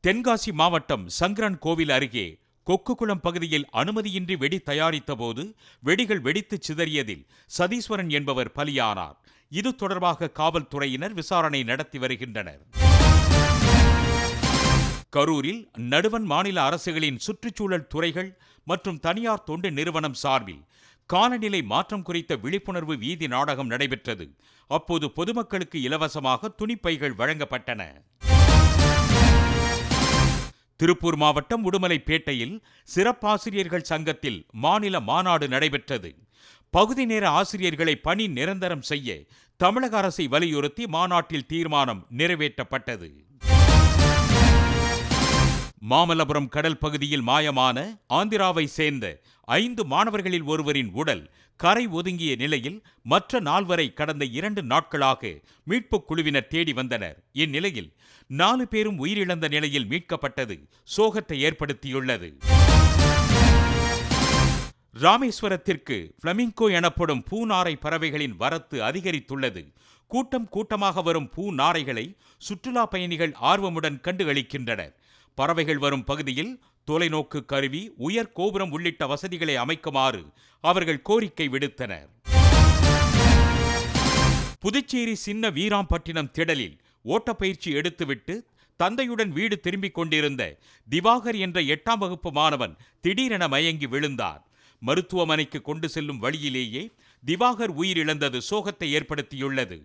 தென்காசி மாவட்டம் சங்கரன் கோவில் அருகே கொக்குகுளம் பகுதியில் அனுமதியின்றி வெடி தயாரித்த போது வெடிகள் வெடித்து சிதறியதில் சதீஸ்வரன் என்பவர் பலியானார். இது தொடர்பாக காவல்துறையினர் விசாரணை நடத்தி வருகின்றனர். கரூரில் நடுவண் மாநில அரசுகளின் சுற்றுச்சூழல் துறைகள் மற்றும் தனியார் தொண்டு நிறுவனம் சார்பில் காலநிலை மாற்றம் குறித்த விழிப்புணர்வு வீதி நாடகம் நடைபெற்றது. அப்போது பொதுமக்களுக்கு இலவசமாக துணிப்பைகள் வழங்கப்பட்டன. திருப்பூர் மாவட்டம் உடுமலைப்பேட்டையில் சிறப்பாசிரியர்கள் சங்கத்தில் மாநில மாநாடு நடைபெற்றது. பகுதி நேர ஆசிரியர்களை பணி நிரந்தரம் செய்ய தமிழக அரசை வலியுறுத்தி மாநாட்டில் தீர்மானம் நிறைவேற்றப்பட்டது. மாமல்லபுரம் கடல் பகுதியில் மாயமான ஆந்திராவை சேர்ந்த 5 மாணவர்களில் ஒருவரின் உடல் கரை ஒதுங்கிய நிலையில் மற்ற 4 கடந்த 2 நாட்களாக மீட்புக் குழுவினர் தேடி வந்தனர். இந்நிலையில் 4 பேரும் உயிரிழந்த நிலையில் மீட்கப்பட்டது சோகத்தை ஏற்படுத்தியுள்ளது. ராமேஸ்வரத்திற்கு பிளமிங்கோ எனப்படும் பூநாரை பறவைகளின் வரத்து அதிகரித்துள்ளது. கூட்டமாக வரும் பூநாரைகளை சுற்றுலா பயணிகள் ஆர்வமுடன் கண்டுகளிக்கின்றனர். பறவைகள் வரும் பகுதியில் தொலைநோக்கு கருவி, உயர் கோபுரம் உள்ளிட்ட வசதிகளை அமைக்குமாறு அவர்கள் கோரிக்கை விடுத்தனர். புதுச்சேரி சின்ன வீராம்பட்டினம் திடலில் ஓட்டப்பயிற்சி எடுத்துவிட்டு தந்தையுடன் வீடு திரும்பிக் கொண்டிருந்த திவாகர் என்ற 8ஆம் வகுப்பு மாணவன் திடீரென மயங்கி விழுந்தார். மருத்துவமனைக்கு கொண்டு செல்லும் வழியிலேயே திவாகர் உயிரிழந்தது சோகத்தை ஏற்படுத்தியுள்ளது.